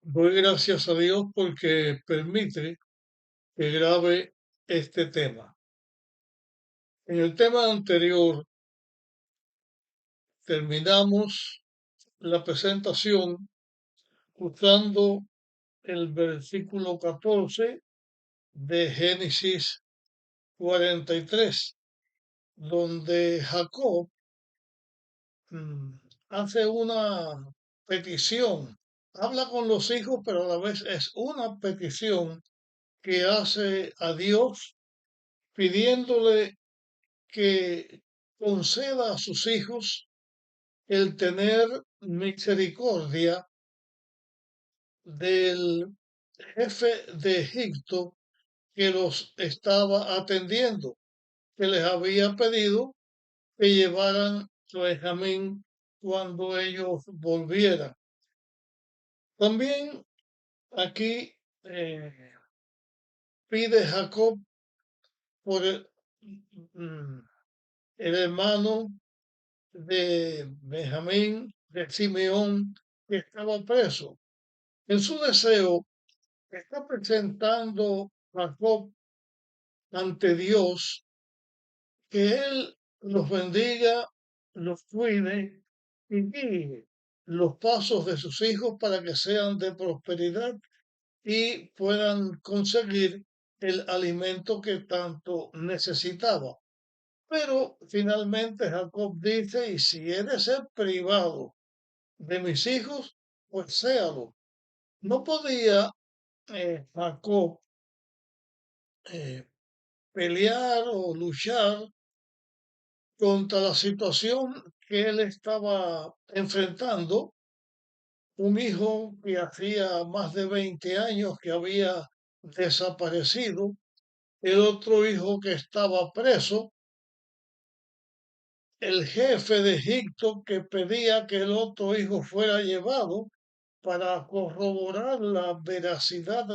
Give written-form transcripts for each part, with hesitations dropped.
Doy gracias a Dios porque permite que grabe este tema. En el tema anterior terminamos la presentación usando el versículo 14 de Génesis 43, donde Jacob mm, hace una petición. Habla con los hijos, pero a la vez es una petición que hace a Dios pidiéndole que conceda a sus hijos el tener misericordia del jefe de Egipto que los estaba atendiendo, que les había pedido que llevaran a Benjamín cuando ellos volvieran. También aquí pide Jacob por mm, el hermano de Benjamín, de Simeón, que estaba preso. En su deseo, está presentando a Jacob ante Dios, que Él los bendiga, los cuide y guíe los pasos de sus hijos para que sean de prosperidad y puedan conseguir el alimento que tanto necesitaba. Pero finalmente Jacob dice, y si he de ser privado de mis hijos, pues séalo. No podía Jacob eh, pelear o luchar contra la situación que él estaba enfrentando, un hijo que hacía más de 20 años que había desaparecido, el otro hijo que estaba preso, el jefe de Egipto que pedía que el otro hijo fuera llevado para corroborar la veracidad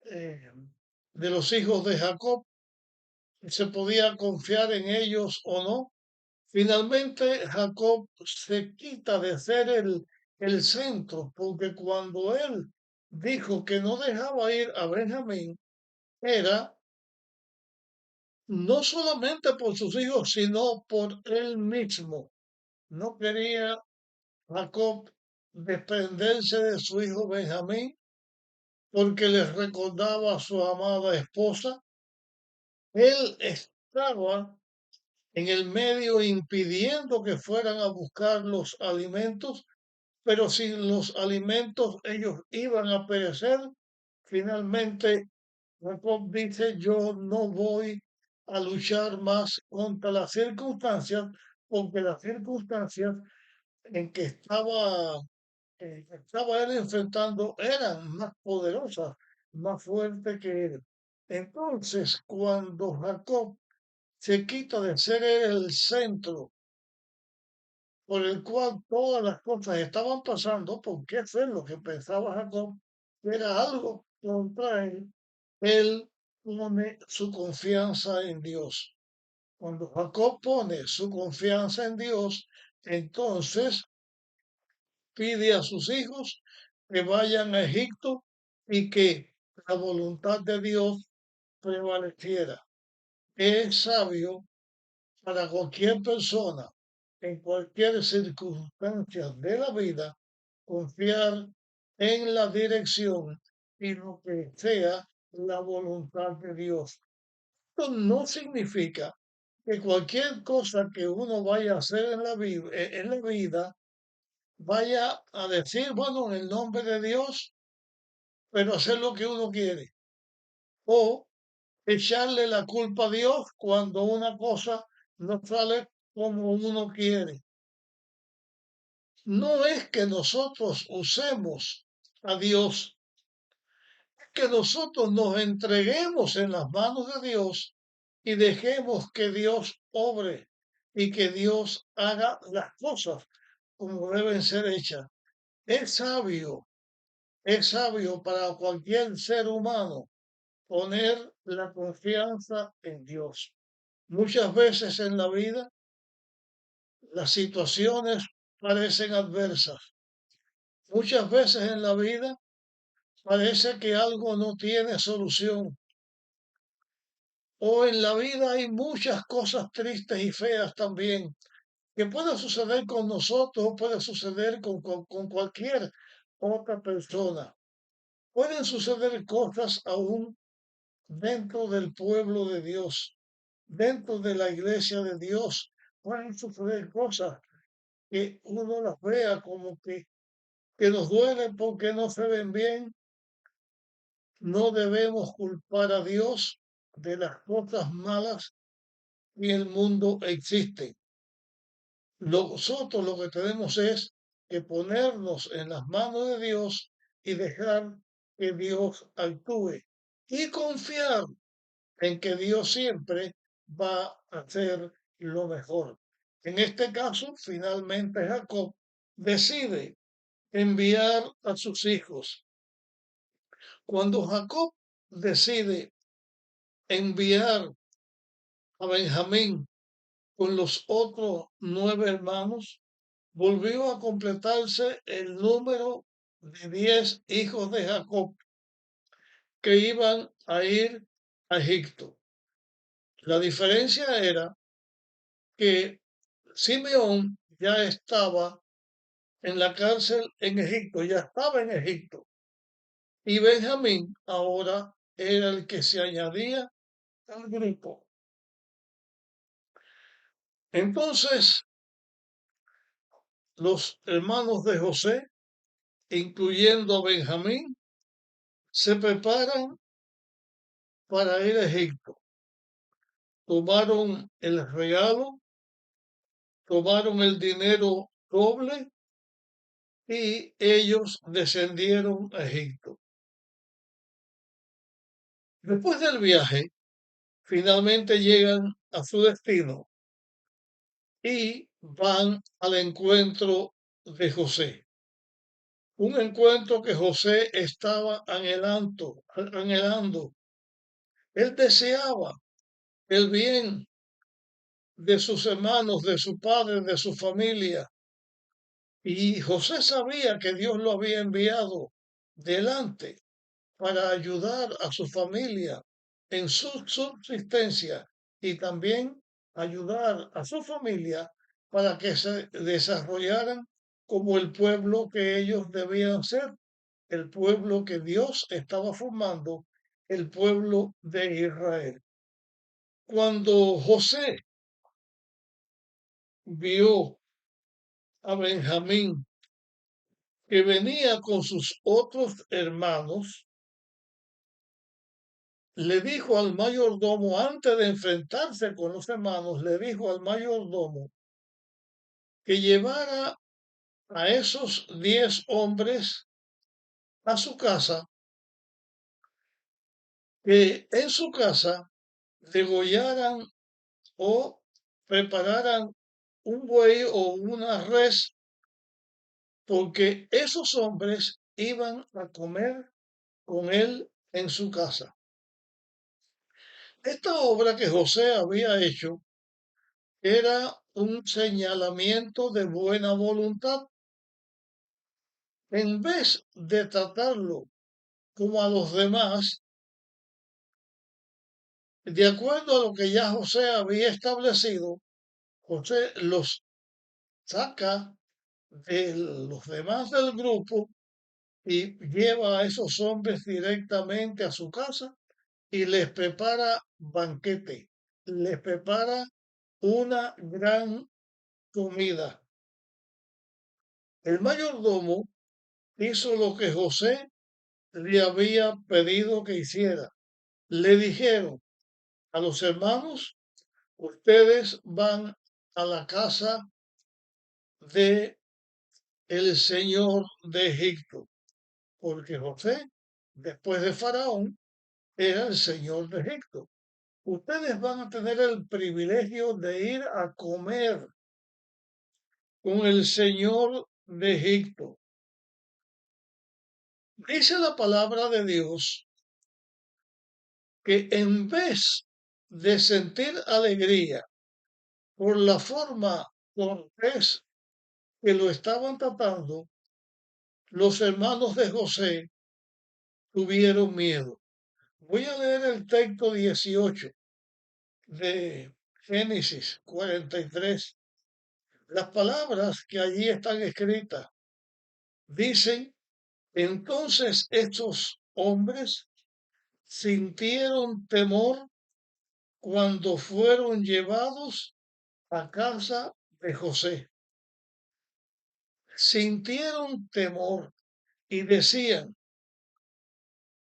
eh, de los hijos de Jacob, se podía confiar en ellos o no. Finalmente, Jacob se quita de ser el centro, porque cuando él dijo que no dejaba ir a Benjamín, era no solamente por sus hijos, sino por él mismo. No quería Jacob desprenderse de su hijo Benjamín porque les recordaba a su amada esposa. Él estaba en el medio impidiendo que fueran a buscar los alimentos, pero sin los alimentos ellos iban a perecer. Finalmente, Jacob dice, yo no voy a luchar más contra las circunstancias, porque las circunstancias en que estaba él enfrentando eran más poderosas, más fuertes que él. Entonces, cuando Jacob se quita de ser él el centro por el cual todas las cosas estaban pasando, porque eso es lo que pensaba Jacob, que era algo contra él, él pone su confianza en Dios. Cuando Jacob pone su confianza en Dios, entonces pide a sus hijos que vayan a Egipto y que la voluntad de Dios prevaleciera. Es sabio para cualquier persona, en cualquier circunstancia de la vida, confiar en la dirección y lo que sea la voluntad de Dios. Esto no significa que cualquier cosa que uno vaya a hacer en la vida vaya a decir, bueno, en el nombre de Dios, pero hacer lo que uno quiere. O echarle la culpa a Dios cuando una cosa no sale como uno quiere. No es que nosotros usemos a Dios, es que nosotros nos entreguemos en las manos de Dios y dejemos que Dios obre y que Dios haga las cosas como deben ser hechas. Es sabio, es sabio para cualquier ser humano poner la confianza en Dios. Muchas veces en la vida las situaciones parecen adversas, Muchas veces en la vida parece que algo no tiene solución. O en la vida hay muchas cosas tristes y feas también, que puede suceder con nosotros o puede suceder con cualquier otra persona. Pueden suceder cosas aún dentro del pueblo de Dios, dentro de la iglesia de Dios. Pueden suceder cosas que uno las vea como que nos duelen porque no se ven bien. No debemos culpar a Dios de las cosas malas que el mundo existe. Nosotros lo que tenemos es que ponernos en las manos de Dios y dejar que Dios actúe y confiar en que Dios siempre va a hacer lo mejor. En este caso, finalmente Jacob decide enviar a sus hijos. Cuando Jacob decide enviar a Benjamín con los otros 9 hermanos, volvió a completarse el número de 10 hijos de Jacob que iban a ir a Egipto. La diferencia era que Simeón ya estaba en la cárcel en Egipto, ya estaba en Egipto, y Benjamín ahora era el que se añadía al grupo. Entonces, los hermanos de José, incluyendo a Benjamín, se preparan para ir a Egipto. Tomaron el regalo, tomaron el dinero doble y ellos descendieron a Egipto. Después del viaje, finalmente llegan a su destino y van al encuentro de José. Un encuentro que José estaba anhelando. Él deseaba el bien de sus hermanos, de su padre, de su familia. Y José sabía que Dios lo había enviado delante para ayudar a su familia en su subsistencia y también ayudar a su familia para que se desarrollaran como el pueblo que ellos debían ser, el pueblo que Dios estaba formando, el pueblo de Israel. Cuando José vio a Benjamín que venía con sus otros hermanos, le dijo al mayordomo, antes de enfrentarse con los hermanos, le dijo al mayordomo que llevara a esos 10 hombres a su casa, que en su casa degollaran o prepararan un buey o una res, porque esos hombres iban a comer con él en su casa. Esta obra que José había hecho era un señalamiento de buena voluntad. En vez de tratarlo como a los demás, de acuerdo a lo que ya José había establecido, José los saca de los demás del grupo y lleva a esos hombres directamente a su casa y les prepara banquete, les prepara una gran comida. El mayordomo hizo lo que José le había pedido que hiciera. Le dijeron a los hermanos, ustedes van a la casa de el Señor de Egipto, porque José, después de Faraón, era el Señor de Egipto. Ustedes van a tener el privilegio de ir a comer con el Señor de Egipto. Dice la palabra de Dios que en vez de sentir alegría por la forma cortés que lo estaban tratando, los hermanos de José tuvieron miedo. Voy a leer el texto 18 de Génesis 43. Las palabras que allí están escritas dicen, entonces estos hombres sintieron temor cuando fueron llevados a casa de José. Sintieron temor y decían,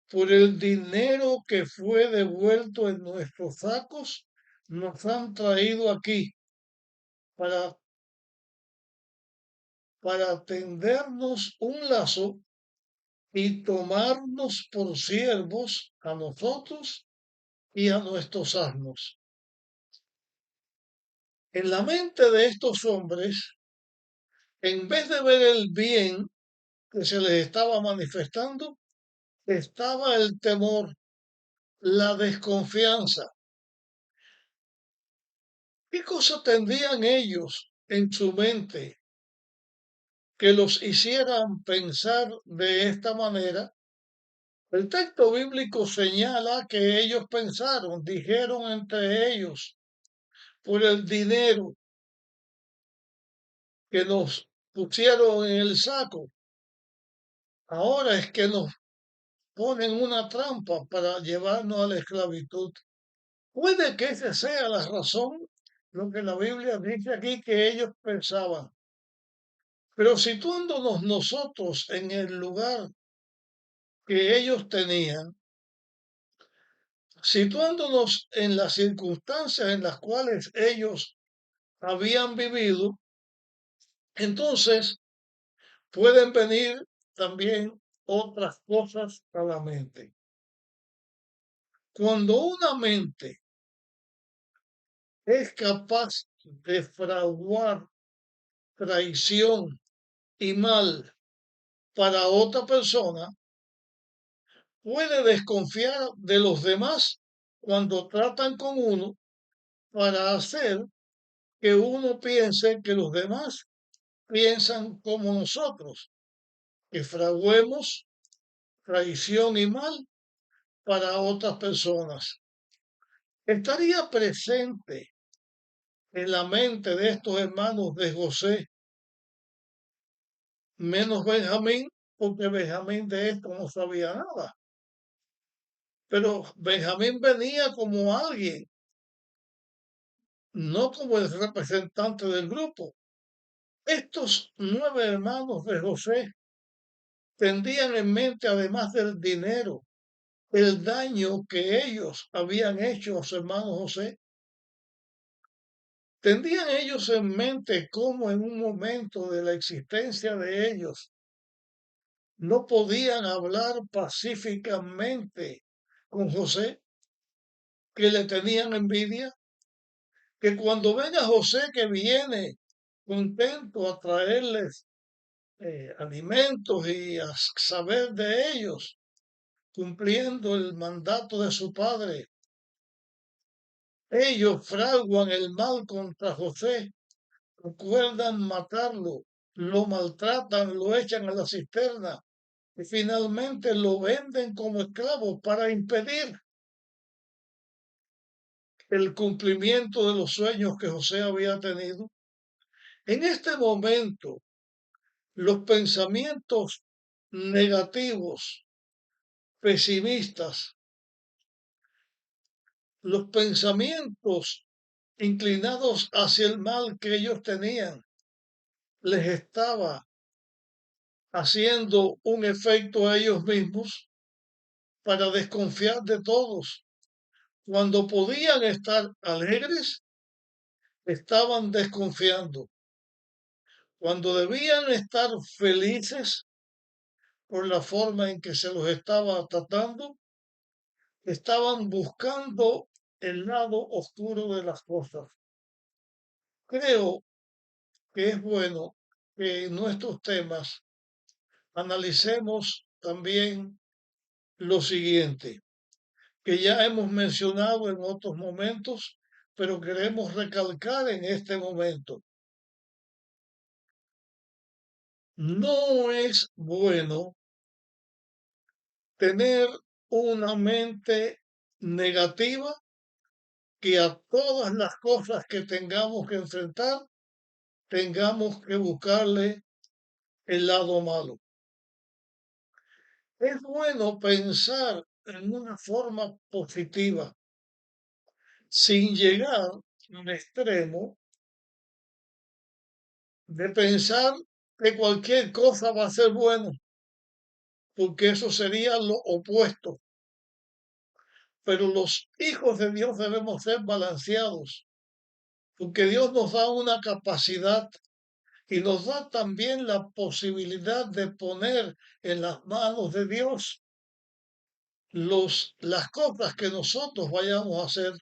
por el dinero que fue devuelto en nuestros sacos, nos han traído aquí para, para tendernos un lazo y tomarnos por siervos a nosotros y a nuestros asnos. En la mente de estos hombres, en vez de ver el bien que se les estaba manifestando, estaba el temor, la desconfianza. ¿Qué cosa tendrían ellos en su mente que los hicieran pensar de esta manera? El texto bíblico señala que ellos pensaron, dijeron entre ellos, por el dinero que nos pusieron en el saco, ahora es que nos ponen una trampa para llevarnos a la esclavitud. Puede que esa sea la razón, lo que la Biblia dice aquí que ellos pensaban. Pero situándonos nosotros en el lugar que ellos tenían, situándonos en las circunstancias en las cuales ellos habían vivido, entonces pueden venir también otras cosas a la mente. Cuando una mente es capaz de fraguar traición y mal para otra persona, puede desconfiar de los demás cuando tratan con uno para hacer que uno piense que los demás piensan como nosotros, que fraguemos traición y mal para otras personas. Estaría presente en la mente de estos hermanos de José, menos Benjamín, porque Benjamín de esto no sabía nada. Pero Benjamín venía como alguien, no como el representante del grupo. Estos 9 hermanos de José tendrían en mente, además del dinero, el daño que ellos habían hecho a su hermano José. Tendrían ellos en mente cómo en un momento de la existencia de ellos no podían hablar pacíficamente con José, que le tenían envidia, que cuando ven a José que viene contento a traerles alimentos y a saber de ellos, cumpliendo el mandato de su padre, ellos fraguan el mal contra José, recuerdan matarlo, lo maltratan, lo echan a la cisterna y finalmente lo venden como esclavo para impedir el cumplimiento de los sueños que José había tenido. En este momento, los pensamientos negativos, pesimistas, los pensamientos inclinados hacia el mal que ellos tenían, les estaba haciendo un efecto a ellos mismos para desconfiar de todos. Cuando podían estar alegres, estaban desconfiando. Cuando debían estar felices por la forma en que se los estaba tratando, estaban buscando el lado oscuro de las cosas. Creo que es bueno que en nuestros temas analicemos también lo siguiente, que ya hemos mencionado en otros momentos, pero queremos recalcar en este momento. No es bueno tener una mente negativa que a todas las cosas que tengamos que enfrentar tengamos que buscarle el lado malo. Es bueno pensar en una forma positiva, sin llegar al extremo de pensar que cualquier cosa va a ser bueno, porque eso sería lo opuesto. Pero los hijos de Dios debemos ser balanceados, porque Dios nos da una capacidad y nos da también la posibilidad de poner en las manos de Dios las cosas que nosotros vayamos a hacer.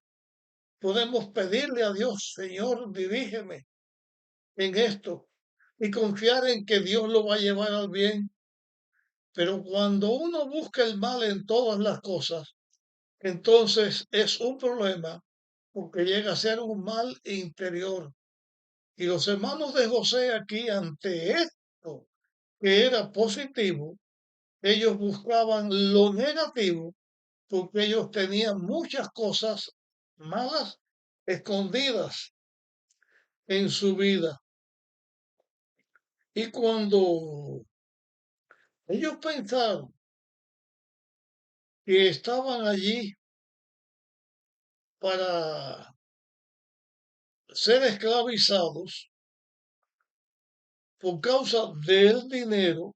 Podemos pedirle a Dios, Señor, dirígeme en esto y confiar en que Dios lo va a llevar al bien. Pero cuando uno busca el mal en todas las cosas, entonces es un problema porque llega a ser un mal interior. Y los hermanos de José aquí, ante esto que era positivo, ellos buscaban lo negativo porque ellos tenían muchas cosas malas escondidas en su vida. Y cuando ellos pensaron que estaban allí para ser esclavizados por causa del dinero,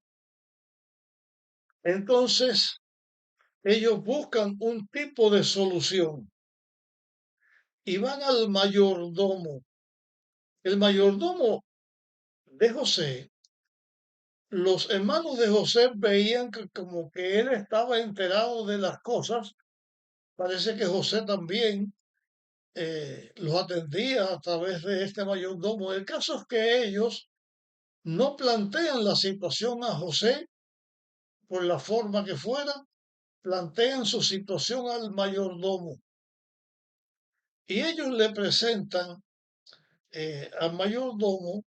entonces ellos buscan un tipo de solución y van al mayordomo. El mayordomo de José, los hermanos de José veían que como que él estaba enterado de las cosas. Parece que José también los atendía a través de este mayordomo. El caso es que ellos no plantean la situación a José por la forma que fuera, plantean su situación al mayordomo y ellos le presentan al mayordomo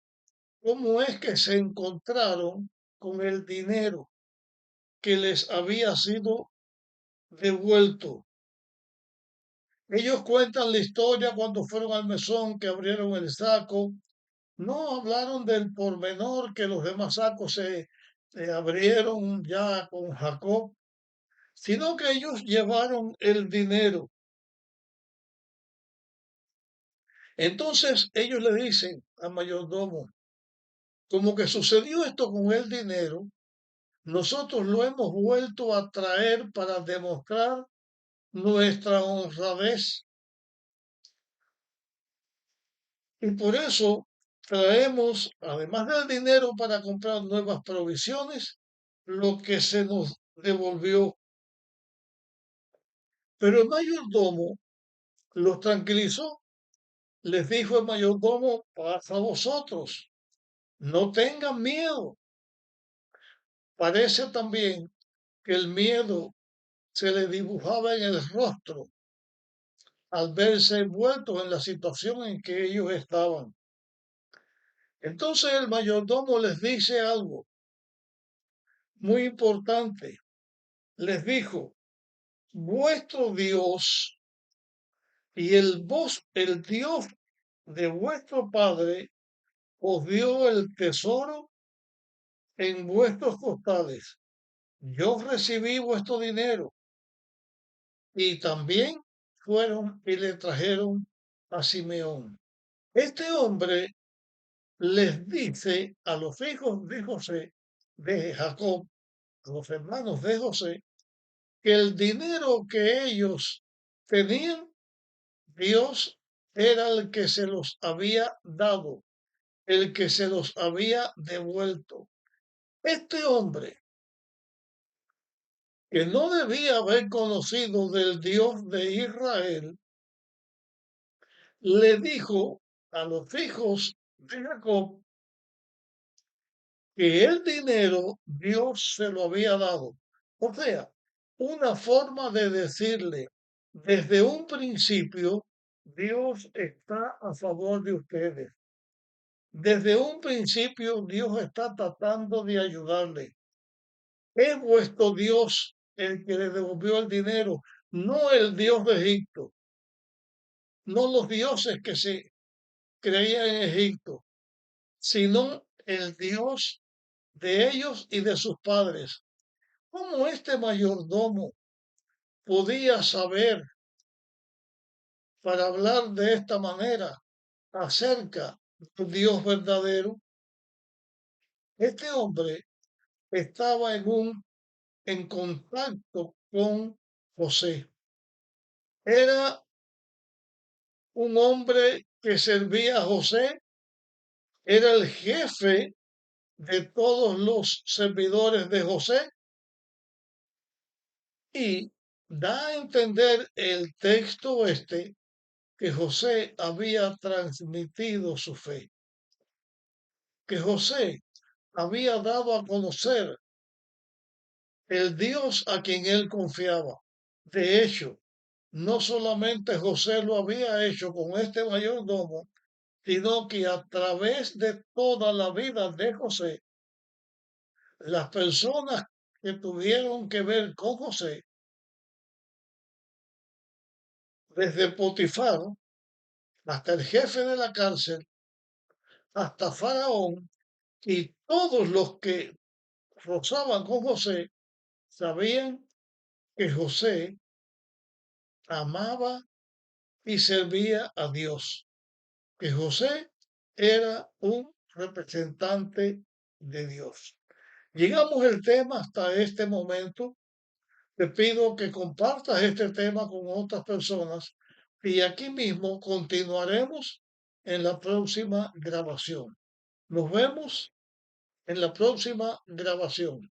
cómo es que se encontraron con el dinero que les había sido devuelto. Ellos cuentan la historia cuando fueron al mesón, que abrieron el saco. No hablaron del pormenor que los demás sacos se abrieron ya con Jacob, sino que ellos llevaron el dinero. Entonces ellos le dicen al mayordomo, como que sucedió esto con el dinero, nosotros lo hemos vuelto a traer para demostrar nuestra honradez y por eso traemos, además del dinero para comprar nuevas provisiones, lo que se nos devolvió. Pero el mayordomo los tranquilizó. Les dijo el mayordomo, pasa a vosotros, no tengan miedo. Parece también que el miedo se le dibujaba en el rostro al verse envueltos en la situación en que ellos estaban. Entonces el mayordomo les dice algo muy importante. Les dijo, vuestro Dios y el Dios de vuestro Padre, os dio el tesoro en vuestros costales. Yo recibí vuestro dinero y también fueron y le trajeron a Simeón. Este hombre les dice a los hijos de José, de Jacob, a los hermanos de José, que el dinero que ellos tenían, Dios era el que se los había dado, el que se los había devuelto. Este hombre, que no debía haber conocido del Dios de Israel, le dijo a los hijos de Jacob que el dinero Dios se lo había dado. O sea, una forma de decirle desde un principio, Dios está a favor de ustedes. Desde un principio Dios está tratando de ayudarle. Es vuestro Dios el que le devolvió el dinero, no el Dios de Egipto, no los dioses que se creían en Egipto, sino el Dios de ellos y de sus padres. ¿Cómo este mayordomo podía saber para hablar de esta manera acerca del Dios verdadero? Este hombre estaba en contacto con José. Era un hombre que servía a José, era el jefe de todos los servidores de José y da a entender el texto este que José había transmitido su fe, que José había dado a conocer el Dios a quien él confiaba. De hecho, no solamente José lo había hecho con este mayordomo, sino que a través de toda la vida de José, las personas que tuvieron que ver con José, desde Potifar hasta el jefe de la cárcel, hasta Faraón y todos los que rozaban con José, sabían que José amaba y servía a Dios, que José era un representante de Dios. Llegamos el tema hasta este momento. Te pido que compartas este tema con otras personas y aquí mismo continuaremos en la próxima grabación. Nos vemos en la próxima grabación.